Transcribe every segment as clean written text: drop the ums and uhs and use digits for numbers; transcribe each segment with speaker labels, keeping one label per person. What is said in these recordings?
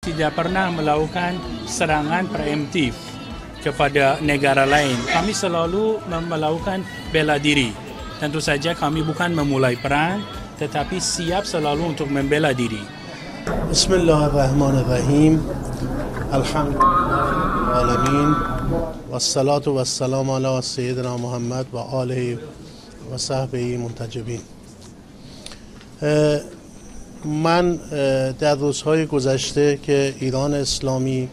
Speaker 1: tidak pernah melakukan serangan preemptif kepada negara lain. Kami selalu melakukan bela diri. Tentu saja kami bukan memulai perang, tetapi siap selalu untuk membela diri.
Speaker 2: Bismillahirrahmanirrahim. Alhamdulillahirrahmanirrahim. Wassalatu wassalamu ala sayyidina Muhammad wa alihi wa sahbihi muntajibin. من در روزهای گذشته که ایران اسلامی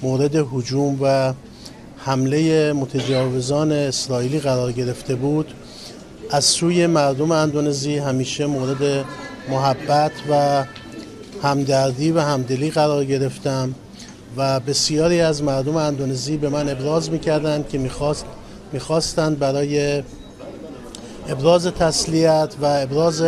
Speaker 2: مورد هجوم و حمله متجاوزان اسرائیلی قرار گرفته بود، از سوی مردم اندونزی همیشه مورد محبت و همدردی و همدلی قرار گرفتم و بسیاری از مردم اندونزی به من ابراز می‌کردند که می‌خواستند برای ابراز تسلیت و ابراز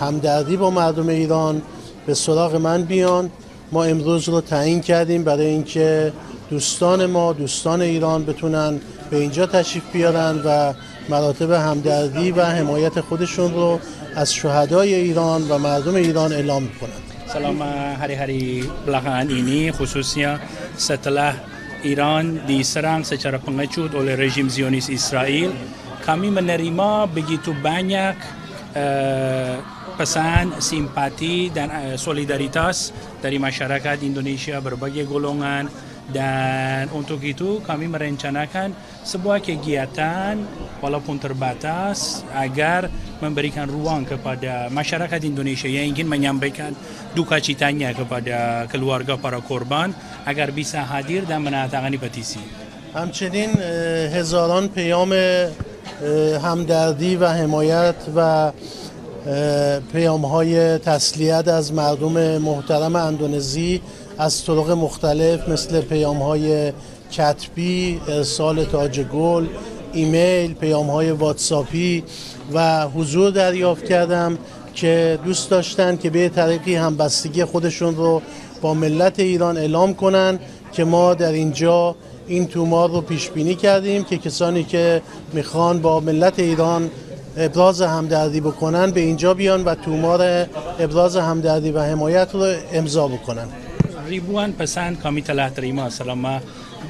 Speaker 2: همدردی با مردم ایران به سراغ من بیان. ما امروز رو تعیین کردیم برای اینکه دوستان ایران بتونن به اینجا تشریف بیارن و مراتب همدردی و حمایت خودشون رو از شهدای ایران و مردم ایران اعلام کنند.
Speaker 1: Selama hari-hari belakangan ini, khususnya setelah Iran diserang secara pengecut oleh rejim Zionis Israel, kami menerima begitu banyak pesan simpati dan solidaritas dari masyarakat Indonesia berbagai golongan, dan untuk itu kami merencanakan sebuah kegiatan walaupun terbatas agar memberikan ruang kepada masyarakat Indonesia yang ingin menyampaikan duka citanya kepada keluarga para korban agar bisa hadir dan menandatangani petisi.
Speaker 2: همچنین هزاران پیام همدردی و حمایت و پیام‌های تسلیت از مردم محترم اندونزی از طرق مختلف مثل پیام‌های کتبی، ارسال تاج گل، ایمیل، پیام‌های واتساپی و حضور دریافت کردم که دوست داشتن که به طریقی همبستگی خودشون رو با ملت ایران اعلام کنن که ما در اینجا این تومار رو پیش بینی کردیم که کسانی که میخوان با ملت ایران ابراز همدردی بکنن به اینجا بیان و تومار ابراز همدردی و حمایت رو امضا بکنن.
Speaker 1: Ribuan pesan kami telah terima selama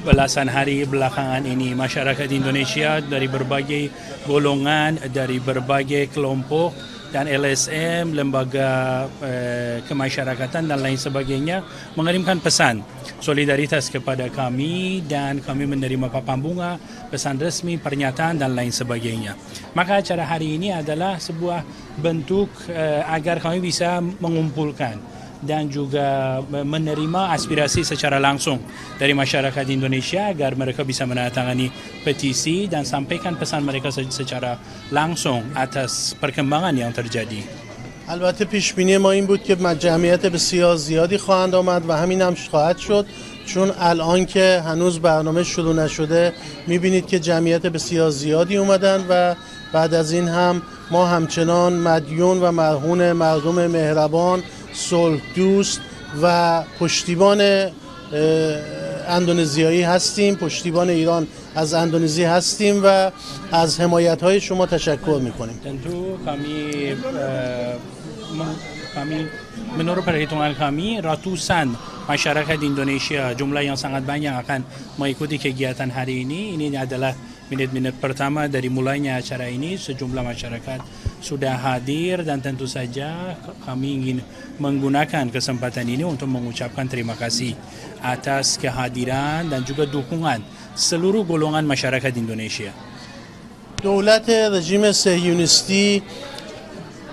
Speaker 1: belasan hari belakangan ini. Masyarakat Indonesia dari berbagai golongan, dari berbagai kelompok dan LSM, lembaga kemasyarakatan dan lain sebagainya mengirimkan pesan solidaritas kepada kami, dan kami menerima papan bunga, pesan resmi, pernyataan dan lain sebagainya. Maka acara hari ini adalah sebuah bentuk agar kami bisa mengumpulkan dan juga menerima aspirasi secara langsung dari masyarakat Indonesia agar mereka bisa menandatangani petisi dan sampaikan pesan mereka secara langsung atas perkembangan yang terjadi.
Speaker 2: البته پیش بینی ما این بود که جمعیت بسیار زیادی خواهند آمد و همین هم خواهد شد، چون الان که هنوز برنامه شروع نشده میبینید که جمعیت بسیار زیادی اومدن و بعد از این هم ما همچنان مدیون و مرهون مردم مهربان، صلح دوست و پشتیبان اندونزیایی هستیم، پشتیبان ایران از اندونزی هستیم و از حمایت‌های شما تشکر می‌کنیم.
Speaker 1: Tentu kami menurut perhitungan kami ratusan masyarakat Indonesia, jumlah yang sangat banyak akan mengikuti kegiatan hari ini. Ini adalah minit-minit pertama dari mulainya acara ini. Sejumlah masyarakat sudah hadir dan tentu saja kami ingin menggunakan kesempatan ini untuk mengucapkan terima kasih atas kehadiran dan juga dukungan seluruh golongan masyarakat Indonesia.
Speaker 2: دولت رژیم صهیونیستی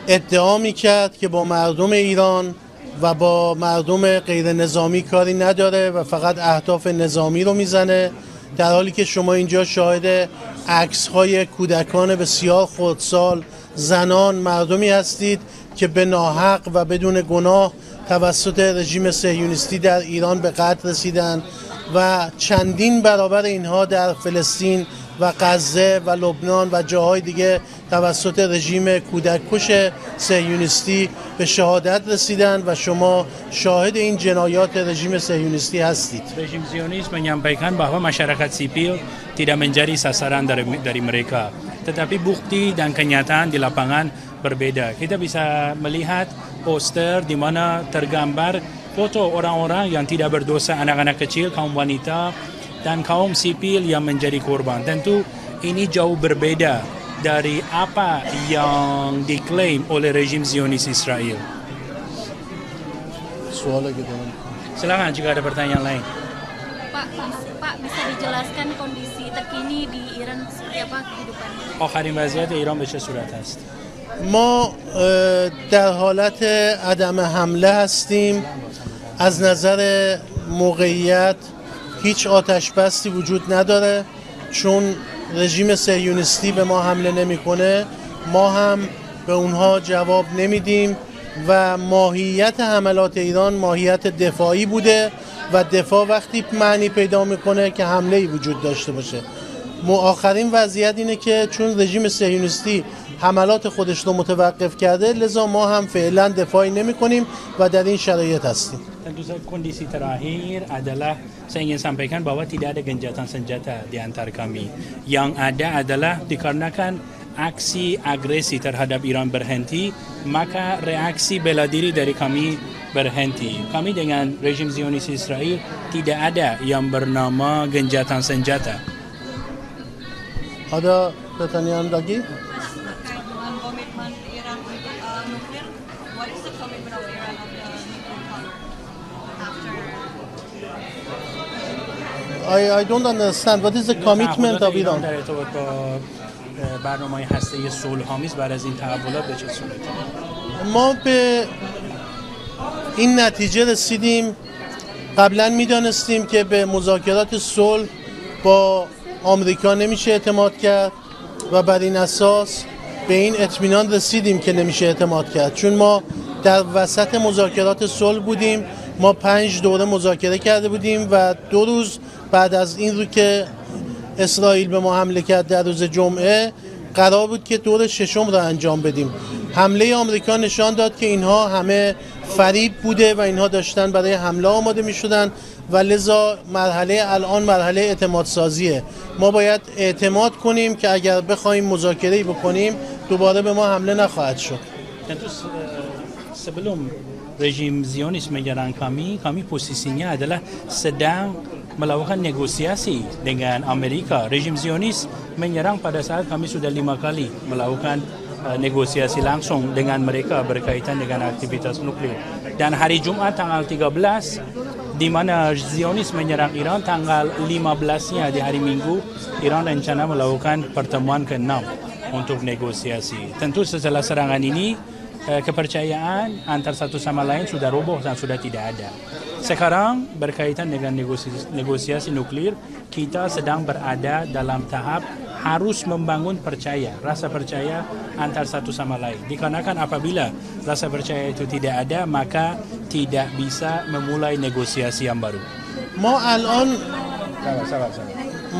Speaker 2: ادعا می‌کرد که با مردم ایران و با مردم غیر نظامی کاری نداره و فقط اهداف نظامی رو میزنه، در حالی که شما اینجا شاهد عکس‌های کودکان بسیار خردسال، زنان، مردمی هستید که به ناحق و بدون گناه توسط رژیم صهیونیستی در ایران به قتل رسیدند و چندین برابر اینها در فلسطین و غزه و لبنان و جاهای دیگه توسط رژیم کودککش صهیونیستی به شهادت رسیدند و شما شاهد این جنایات رژیم صهیونیستی هستید.
Speaker 1: Rejim Zionis menyampaikan bahwa masyarakat sipil tidak menjadi sasaran dari mereka, tetapi bukti dan kenyataan di lapangan berbeda. Kita bisa melihat poster di mana tergambar foto orang-orang yang tidak berdosa, anak-anak kecil, kaum wanita dan kaum sipil yang menjadi korban. Tentu ini jauh berbeda dari apa yang diklaim oleh rejim Zionis Israel.
Speaker 2: سوالی که دارم
Speaker 1: Silakan jika ada pertanyaan lain.
Speaker 3: Pak bisa dijelaskan kondisi terkini di Iran seperti apa kehidupannya?
Speaker 1: آخرین وضعیت ایران به چه صورت است؟
Speaker 2: ما در حالت عدم حمله هستیم. از نظر موقعیت هیچ آتش بستی وجود نداره، چون رژیم صهیونیستی به ما حمله نمیکنه، ما هم به اونها جواب نمیدیم و ماهیت حملات ایران ماهیت دفاعی بوده و دفاع وقتی معنی پیدا میکنه که حمله‌ای وجود داشته باشه. آخرین وضعیت اینه که چون رژیم صهیونیستی حملات خودش رو متوقف کرده، لذا ما هم فعلا دفاعی نمی کنیم و در این شرایط هستیم.
Speaker 1: Tentu saja kondisi terakhir adalah saya ingin sampaikan bahwa tidak ada gencatan senjata di antara kami. Yang ada adalah dikarenakan aksi agresi terhadap Iran berhenti, maka reaksi bela diri dari kami berhenti. Kami dengan rejim Zionis Israel tidak ada yang bernama gencatan senjata.
Speaker 2: Ada pertanyaan lagi?
Speaker 4: Terkait dengan komitmen Iran untuk nuklir, what is the commitment of Iran of the nuclear power after?
Speaker 2: I don't understand. What is the commitment of Iran?
Speaker 1: در ارتباط با برنامه‌های هسته‌ای صلح‌آمیز بعد از این تحولات به چه صورته؟
Speaker 2: ما به این نتیجه رسیدیم. قبلا میدانستیم که به مذاکرات صلح با آمریکا نمیشه اعتماد کرد و بر این اساس به این اطمینان رسیدیم که نمیشه اعتماد کرد، چون ما در وسط مذاکرات صلح بودیم. ما 5 دوره مذاکره کرده بودیم و 2 روز بعد از این رو که اسرائیل به ما حمله کرد در روز جمعه قرار بود که دور 6م را انجام بدیم. حمله آمریکا نشان داد که اینها همه فریب بوده و اینها داشتن برای حمله آماده می شدن و لذا مرحله الان مرحله اعتماد سازیه. ما باید اعتماد کنیم که اگر بخوایم مذاکره‌ای بکنیم دوباره به ما حمله نخواهد شد.
Speaker 1: Tentu sebelum rejim Zionis menyerang kami posisinya adalah sedang melakukan negosiasi dengan Amerika. Rejim Zionis menyerang pada saat kami sudah 5 kali melakukan negosiasi langsung dengan mereka berkaitan dengan aktivitas nuklir. Dan hari Jumat tanggal 13 di mana Zionis menyerang Iran, tanggal 15-nya di hari Minggu Iran rencana melakukan pertemuan ke-6 untuk negosiasi. Tentu setelah serangan ini kepercayaan antar satu sama lain sudah roboh dan sudah tidak ada. Sekarang berkaitan dengan negosiasi nuklir, kita sedang berada dalam tahap harus membangun rasa percaya antar satu sama lain. Dikarenakan apabila rasa percaya itu tidak ada, maka tidak bisa memulai negosiasi yang baru.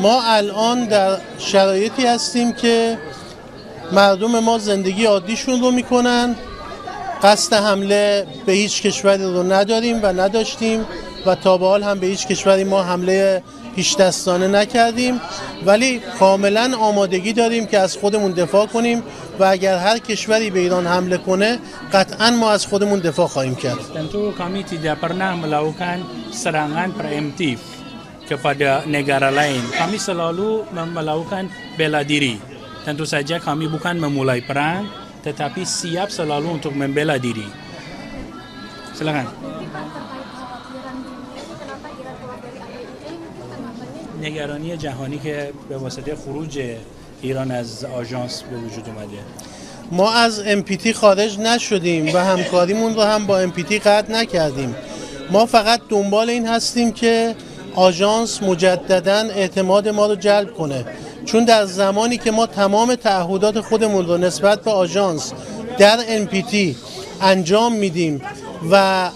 Speaker 2: ما الان در شرایطی هستیم که مردم ما زندگی عادیشون رو میکنن. قصد حمله به هیچ کشوری رو نداریم و نداشتیم و تا به حال هم به هیچ کشوری ما حمله پیش دستانه نکردیم، ولی کاملا آمادگی داریم که از خودمون دفاع کنیم و اگر هر کشوری به ایران حمله کنه قطعا ما از خودمون دفاع خواهیم کرد.
Speaker 1: Tentu kami tidak pernah melakukan serangan preemptif kepada negara lain. Kami selalu melakukan bela diri. Tentu saja kami bukan memulai perang, tetapi siap selalu untuk membela diri. Silakan. نگرانی جهانی که به واسطه خروج ایران از آژانس به وجود اومده.
Speaker 2: ما از NPT خارج نشدیم و همکاریمون رو هم با NPT قطع نکردیم. ما فقط دنبال این هستیم که آژانس مجدداً اعتماد ما رو جلب کنه، چون در زمانی که ما تمام تعهدات خودمون رو نسبت به آژانس در NPT انجام میدیم و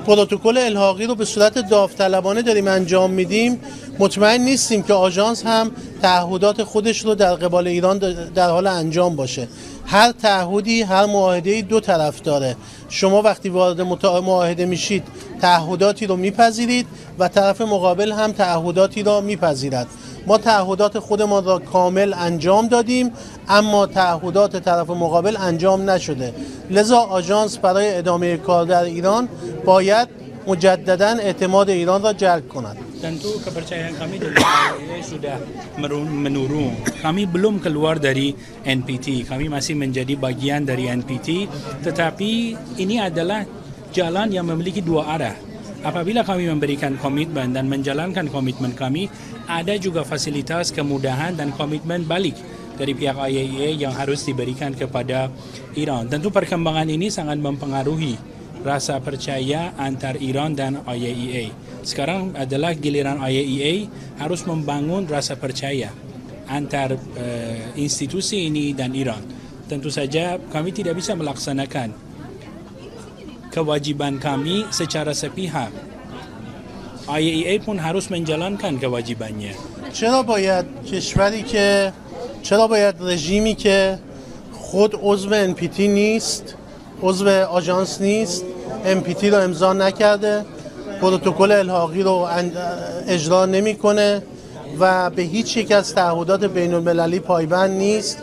Speaker 2: پروتکل الحاقی رو به صورت داوطلبانه داریم انجام میدیم، مطمئن نیستیم که آژانس هم تعهدات خودش رو در قبال ایران در حال انجام باشه. هر تعهدی، هر معاهده‌ای 2 طرف داره. شما وقتی وارد معاهده میشید تعهداتی رو میپذیرید و طرف مقابل هم تعهداتی رو میپذیرد. ما تعهدات خودمان را کامل انجام دادیم، اما تعهدات طرف مقابل انجام نشده. لذا آژانس برای ادامه کار در ایران باید مجددا اعتماد ایران را جلب کند.
Speaker 1: Tentu kepercayaan kami dari IAEA sudah menurun. Kami belum keluar dari NPT. Kami masih menjadi bagian dari NPT. Tetapi ini adalah jalan yang memiliki dua arah. Apabila kami memberikan komitmen dan menjalankan komitmen kami, ada juga fasilitas kemudahan dan komitmen balik dari pihak IAEA yang harus diberikan kepada Iran. Tentu perkembangan ini sangat mempengaruhi rasa percaya antar Iran dan IAEA. Sekarang adalah giliran IAEA harus membangun rasa percaya antar institusi ini dan Iran. Tentu saja kami tidak bisa melaksanakan kewajiban kami secara sepihak. IAEA pun harus menjalankan kewajibannya.
Speaker 2: چرا باید رژیمی که خود عضو NPT نیست، عضو آژانس نیست، NPT رو امضا نکرده، پروتکل الحاقی رو اجرا نمیکنه و به هیچ یک از تعهدات بین المللی پایبند نیست،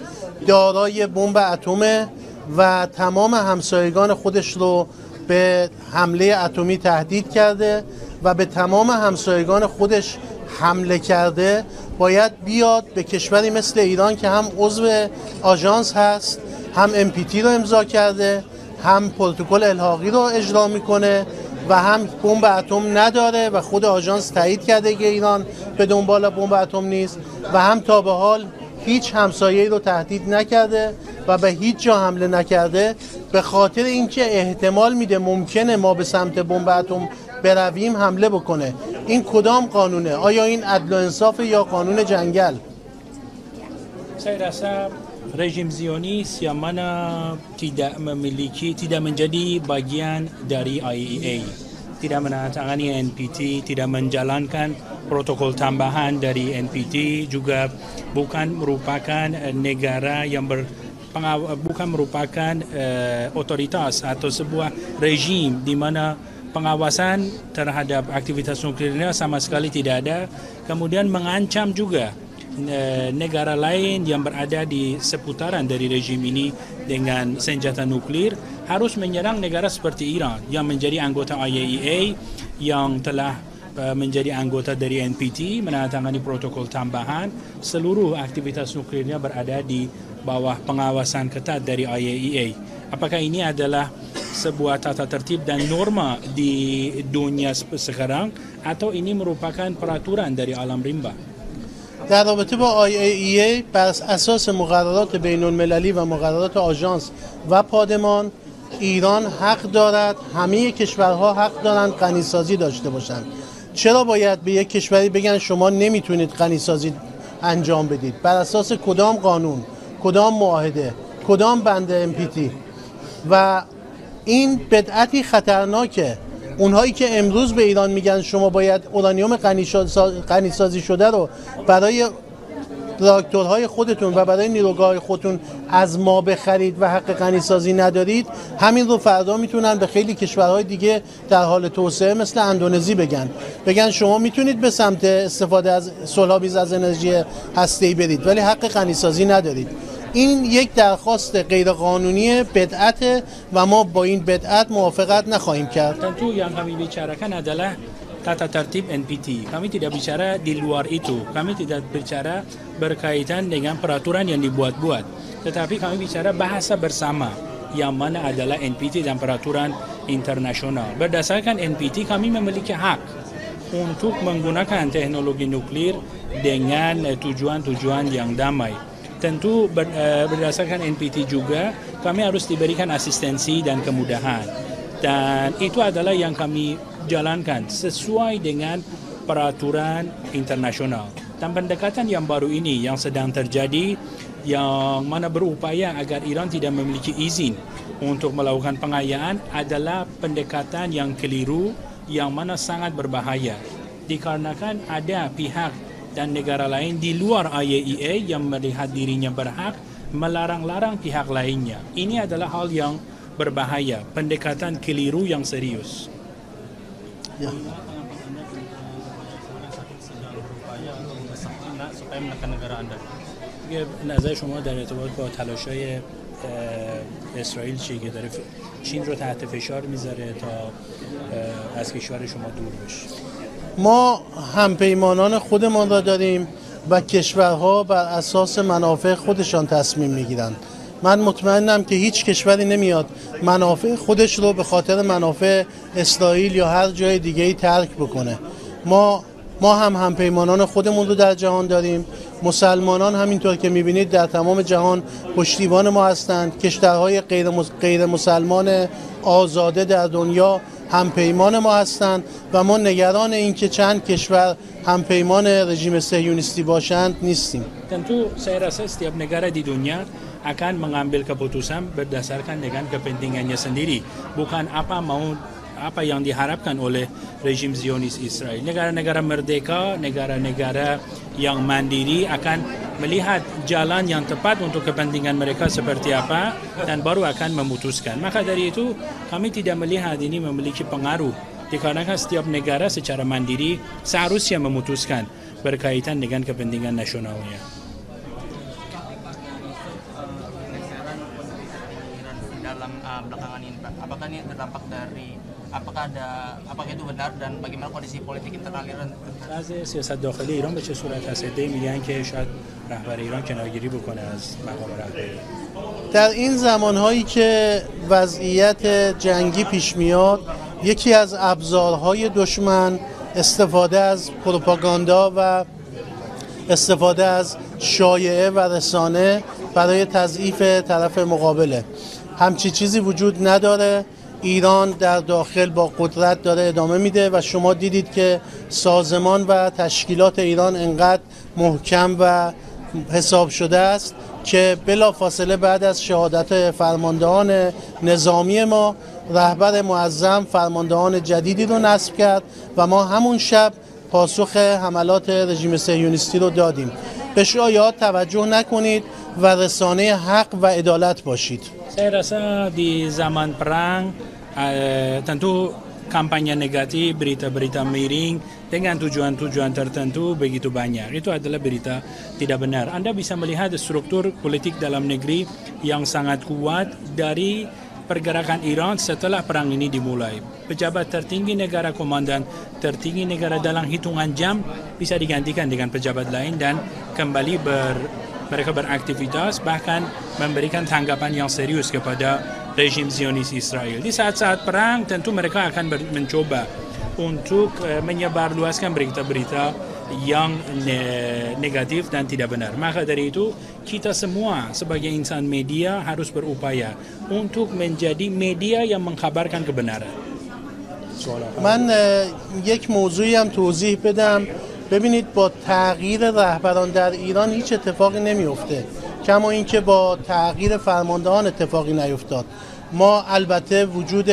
Speaker 2: دارای بمب اتمه و تمام همسایگان خودش رو به حمله اتمی تهدید کرده و به تمام همسایگان خودش حمله کرده، باید بیاد به کشوری مثل ایران که هم عضو آژانس هست، هم NPT رو امضا کرده، هم پروتکل الحاقی رو اجرا میکنه و هم بمب اتم نداره و خود آژانس تایید کرده که ایران به دنبال بمب اتم نیست و هم تا به حال هیچ همسایه‌ای رو تهدید نکرده و به هیچ جا حمله نکرده. به خاطر اینکه احتمال میده ممکنه ما به سمت بمب اتم برویم حمله بکنه. این کدام قانونه؟ آیا این عدل و انصاف یا قانون جنگل؟
Speaker 1: Saya rasa rejim Zionis yang mana tidak menjadi bagian dari IAEA, tidak menandatangani NPT, tidak menjalankan protokol tambahan dari NPT, juga bukan merupakan negara yang bukan merupakan otoritas atau sebuah rejim di mana pengawasan terhadap aktivitas nuklirnya sama sekali tidak ada, kemudian mengancam juga negara lain yang berada di seputaran dari rejim ini dengan senjata nuklir harus menyerang negara seperti Iran yang menjadi anggota IAEA, yang telah menjadi anggota dari NPT, menandatangani protokol tambahan. Seluruh aktivitas nuklirnya berada di bawah pengawasan ketat dari IAEA. Apakah ini adalah sebuah tata tertib dan norma di dunia sekarang atau ini merupakan peraturan dari alam rimba?
Speaker 2: در رابطه با IAEA بر اساس مقررات بین المللی و مقررات آژانس و پادمان، ایران حق دارد، همه کشورها حق دارند غنیسازی داشته باشند. چرا باید به یک کشوری بگن شما نمیتونید غنیسازی انجام بدید؟ بر اساس کدام قانون، کدام معاهده، کدام بند NPT؟ و این بدعتی خطرناکه. اونهایی که امروز به ایران میگن شما باید اورانیوم غنیسازی شده رو برای راکتورهای خودتون و برای نیروگاه خودتون از ما بخرید و حق غنیسازی ندارید، همین رو فردا میتونن به خیلی کشورهای دیگه در حال توسعه مثل اندونزی بگن شما میتونید به سمت استفاده از صلح‌آمیز از انرژی هسته‌ای برید ولی حق غنیسازی ندارید. این یک درخواست غیرقانونی بدعت و ما با این بدعت موافقت نخواهیم کرد.
Speaker 1: Tentu yang kami bicarakan adalah tata tertib NPT. Kami tidak bicara di luar itu. Kami tidak bicara berkaitan dengan peraturan yang dibuat-buat. Tetapi kami bicara bahasa bersama yang mana adalah NPT dan peraturan internasional. Berdasarkan NPT kami memiliki hak untuk menggunakan teknologi nuklir dengan tujuan-tujuan yang damai. Tentu berdasarkan NPT juga kami harus diberikan asistensi dan kemudahan, dan itu adalah yang kami jalankan sesuai dengan peraturan internasional. Dan pendekatan yang baru ini yang sedang terjadi, yang mana berupaya agar Iran tidak memiliki izin untuk melakukan pengayaan, adalah pendekatan yang keliru yang mana sangat berbahaya dikarenakan ada pihak dan negara lain di luar IAEA yang melihat dirinya berhak melarang-larang pihak lainnya. Ini adalah hal yang berbahaya, pendekatan keliru yang serius.
Speaker 2: Ya.
Speaker 5: sedang berupaya untuk mendesak Cina supaya menekan negara Anda.
Speaker 1: نظر شما در ارتباط با تلاش‌های اسرائیل چیه که داره چین رو تحت فشار میذاره تا از کشور شما دور بشه؟
Speaker 2: ما همپیمانان خودمان را داریم و کشورها بر اساس منافع خودشان تصمیم میگیرند. من مطمئنم که هیچ کشوری نمیاد منافع خودش رو به خاطر منافع اسرائیل یا هر جای دیگه‌ای ترک بکنه. ما همپیمانان خودمون رو در جهان داریم. مسلمانان همینطور که میبینید در تمام جهان پشتیبان ما هستند. کشورهای غیر مسلمان آزاده در دنیا همپیمان ما هستند و ما نگران این که چند کشور همپیمان رژیم صهیونیستی باشند نیستیم.
Speaker 1: Tentu saya rasa setiap negara di dunia akan mengambil keputusan berdasarkan dengan kepentingannya sendiri, bukan apa yang diharapkan oleh rejim Zionis Israel. Negara-negara merdeka, negara-negara yang mandiri akan melihat jalan yang tepat untuk kepentingan mereka seperti apa dan baru akan memutuskan. Maka dari itu kami tidak melihat ini memiliki pengaruh dikarenakan setiap negara secara mandiri seharusnya memutuskan berkaitan dengan kepentingan nasionalnya.
Speaker 5: Dalam belakangan ini, Pak, apakah ini terdampak dari apakah itu benar dan bagaimana kondisi politik internal Iran?
Speaker 1: از سیاست داخلی ایران به چه صورت هست؟ عده‌ای میگن که شاید رهبر ایران کنارگیری بکنه از مقام رهبری.
Speaker 2: در این زمانهایی که وضعیت جنگی پیش میاد، یکی از ابزارهای دشمن استفاده از پروپاگاندا و استفاده از شایعه و رسانه برای تضعیف طرف مقابله. همچی چیزی وجود نداره. ایران در داخل با قدرت داره ادامه میده و شما دیدید که سازمان و تشکیلات ایران انقدر محکم و حساب شده است که بلافاصله بعد از شهادت فرماندهان نظامی ما رهبر معظم فرماندهان جدیدی رو نصب کرد و ما همون شب پاسخ حملات رژیم صهیونیستی رو دادیم. به شایعات توجه نکنید و رسانه حق و عدالت باشید.
Speaker 1: Saya rasa di zaman perang tentu kampanye negatif, berita-berita miring dengan tujuan-tujuan tertentu begitu banyak. Itu adalah berita tidak benar. Anda bisa melihat struktur politik dalam negeri yang sangat kuat dari pergerakan Iran setelah perang ini dimulai. Pejabat tertinggi negara, komandan tertinggi negara dalam hitungan jam bisa digantikan dengan pejabat lain dan kembali mereka beraktivitas, bahkan memberikan tanggapan yang serius kepada rejim Zionis Israel. Di saat-saat perang tentu mereka akan mencoba untuk menyebarluaskan berita-berita yang negatif dan tidak benar. Maka dari itu kita semua sebagai insan media harus berupaya untuk menjadi media yang mengkabarkan kebenaran.
Speaker 2: من یک موضوعی هم توضیح بدم. ببینید با تغییر رهبران در ایران هیچ اتفاقی نمیفته، کما اینکه با تغییر فرماندهان اتفاقی نیفتاد. ما البته وجود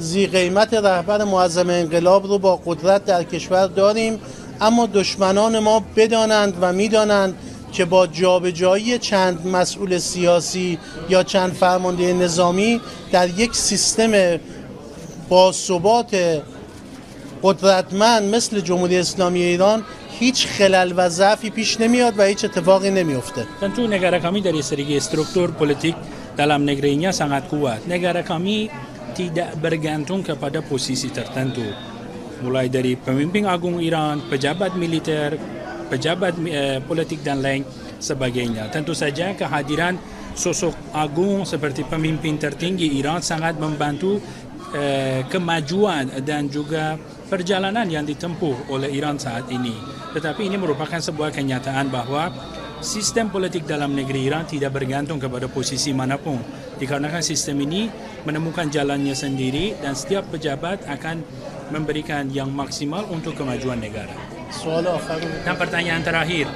Speaker 2: ذی قیمت رهبر معظم انقلاب رو با قدرت در کشور داریم، اما دشمنان ما بدانند و میدانند که با جابجایی چند مسئول سیاسی یا چند فرمانده نظامی در یک سیستم با ثبات قدرتمند مثل جمهوری اسلامی ایران هیچ خلل و ضعفی پیش نمیاد و هیچ اتفاقی نمیفته.
Speaker 1: Tentu negara kami dari segi struktur politik dalam negerinya sangat kuat. Negara kami tidak bergantung kepada posisi tertentu. Mulai dari pemimpin agung Iran, pejabat militer, pejabat politik dan lain sebagainya. Tentu saja kehadiran sosok agung seperti pemimpin tertinggi Iran sangat membantu kemajuan dan juga perjalanan yang ditempuh oleh Iran saat ini. Tetapi ini merupakan sebuah kenyataan bahwa sistem politik dalam negeri Iran tidak bergantung kepada posisi manapun. Dikarenakan sistem ini menemukan jalannya sendiri dan setiap pejabat akan memberikan yang maksimal untuk kemajuan negara. Dan pertanyaan terakhir.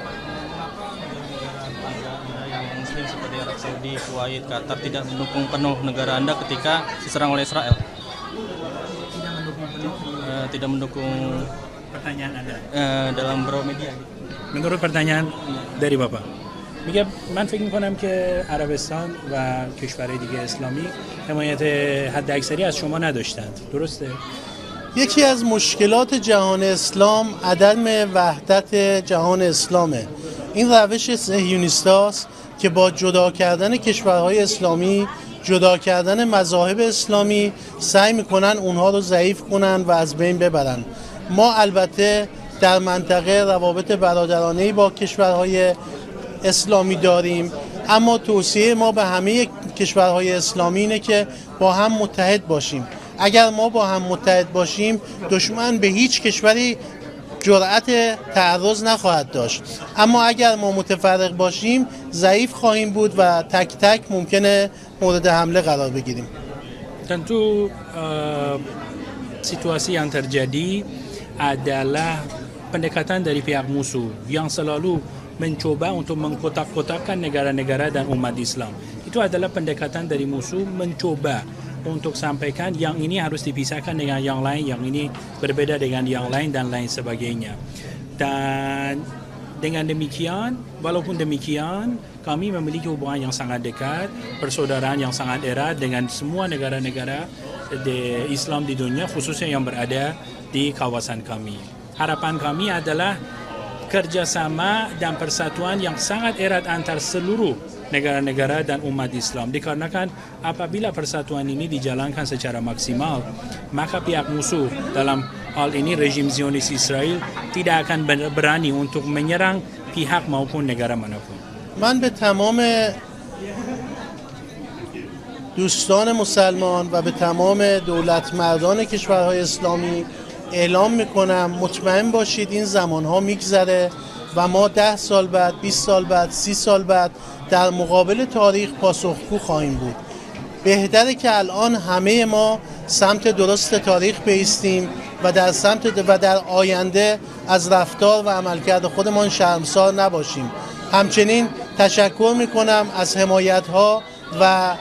Speaker 5: Yang Muslim seperti Arab Saudi, Kuwait, Qatar tidak mendukung penuh negara Anda ketika diserang oleh Israel. Tidak mendukung
Speaker 1: pertanyaan Anda
Speaker 5: dalam beberapa media.
Speaker 1: menurut pertanyaan dari Bapak میگه من فکر میکنم که عربستان و کشورهای دیگه اسلامی حمایت حد اکثری از شما نداشتند، درسته؟
Speaker 2: یکی از مشکلات جهان اسلام عدم وحدت جهان اسلامه. این روش صهیونیستاست که با جدا کردن کشورهای اسلامی، جدا کردن مذاهب اسلامی سعی میکنن اونها رو ضعیف کنن و از بین ببرن. ما البته در منطقه روابط برادرانه‌ای با کشورهای اسلامی داریم، اما توصیه ما به همه کشورهای اسلامی اینه که با هم متحد باشیم. اگر ما با هم متحد باشیم، دشمن به هیچ کشوری جرأت تعرض نخواهد داشت، اما اگر ما متفرق باشیم ضعیف خواهیم بود و تک تک ممکنه مورد حمله قرار بگیریم.
Speaker 1: Tentu situasi yang terjadi adalah pendekatan dari pihak musuh yang selalu mencoba untuk mengkotak-kotakkan negara-negara dan umat Islam. Itu adalah pendekatan dari musuh mencoba untuk sampaikan yang ini harus dipisahkan dengan yang lain, yang ini berbeda dengan yang lain dan lain sebagainya. Dan dengan demikian, walaupun demikian, kami memiliki hubungan yang sangat dekat, persaudaraan yang sangat erat dengan semua negara-negara Islam di dunia, khususnya yang berada di kawasan kami. Harapan kami adalah kerjasama dan persatuan yang sangat erat antar seluruh negara-negara dan umat Islam. Dikarenakan apabila persatuan ini dijalankan secara maksimal, maka pihak musuh dalam hal ini rejim Zionis Israel tidak akan berani untuk menyerang pihak maupun negara manapun.
Speaker 2: من به تمام دوستان مسلمان و به تمام دولت مردان کشورهای اسلامی اعلام میکنم مطمئن باشید این زمانها میگذره و ما 10 سال بعد، 20 سال بعد، 30 سال بعد در مقابل تاریخ پاسخگو خواهیم بود. بهتره که الان همه ما سمت درست تاریخ بایستیم و در آینده از رفتار و عملکرد خودمان شرمسار نباشیم. همچنین تشکر میکنم از حمایت‌ها و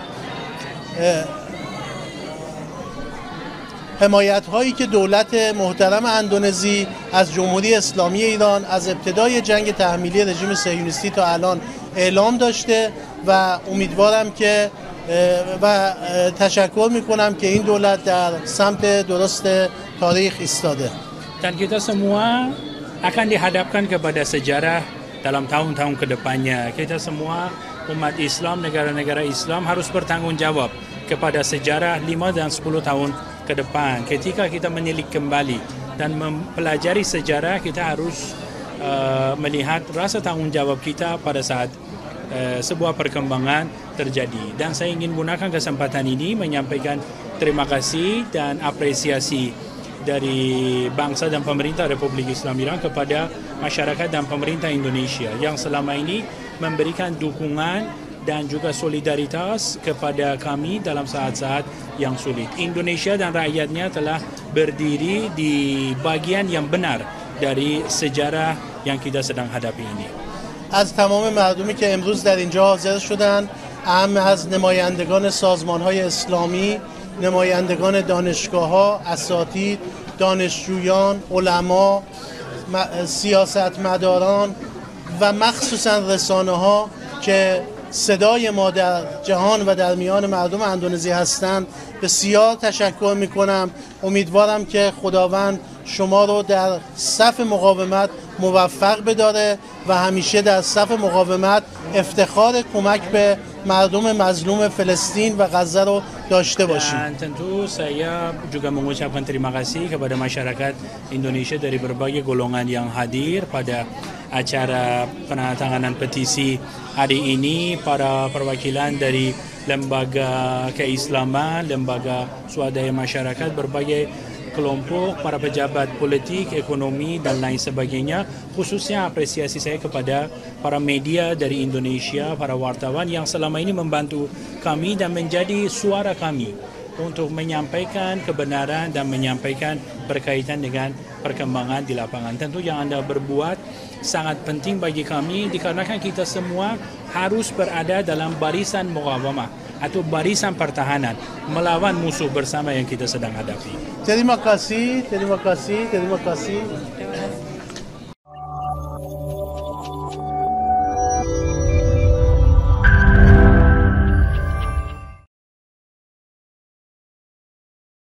Speaker 2: حمایت‌هایی که دولت محترم اندونزی از جمهوری اسلامی ایران از ابتدای جنگ تحمیلی رژیم صهیونیستی تا الان اعلام داشته و امیدوارم که و تشکر میکنم که این دولت در سمت درست تاریخ ایستاده.
Speaker 1: Dan kita semua akan dihadapkan kepada sejarah dalam tahun-tahun ke depannya. Kita semua umat Islam, negara-negara Islam harus bertanggung jawab kepada sejarah 5 dan 10 tahun ke depan. Ketika kita menilik kembali dan mempelajari sejarah, kita harus melihat rasa tanggung jawab kita pada saat sebuah perkembangan terjadi. Dan saya ingin gunakan kesempatan ini menyampaikan terima kasih dan apresiasi dari bangsa dan pemerintah Republik Islam Iran kepada masyarakat dan pemerintah Indonesia yang selama ini memberikan dukungan dan juga solidaritas kepada kami dalam saat-saat yang sulit. Indonesia dan rakyatnya telah berdiri di bagian yang benar dari sejarah yang kita sedang hadapi ini.
Speaker 2: از تمام مردمی که امروز در اینجا حاضر شدند، اهم از نمایندگان سازمان‌های اسلامی، نمایندگان دانشگاه‌ها، اساتید، دانشجویان، علما، سیاستمداران و مخصوصا رسانه‌ها که صدای ما در جهان و در میان مردم اندونزی هستند بسیار تشکر میکنم. امیدوارم که خداوند شما رو در صف مقاومت موفق بداره و همیشه در صف مقاومت افتخار کمک به مردم مظلوم فلسطین و غزه رو داشته باشیم.
Speaker 1: Dan tentu saya juga mengucapkan terima kasih kepada masyarakat Indonesia dari berbagai golongan yang hadir pada acara penandatanganan petisi hari ini, para perwakilan dari lembaga keislaman, lembaga swadaya masyarakat, berbagai kelompok, para pejabat politik, ekonomi dan lain sebagainya. Khususnya apresiasi saya kepada para media dari Indonesia, para wartawan yang selama ini membantu kami dan menjadi suara kami untuk menyampaikan kebenaran dan menyampaikan berkaitan dengan perkembangan di lapangan. Tentu yang Anda berbuat sangat penting bagi kami dikarenakan kita semua harus berada dalam barisan muqawamah atau barisan pertahanan melawan musuh bersama yang kita sedang hadapi.
Speaker 2: Terima kasih.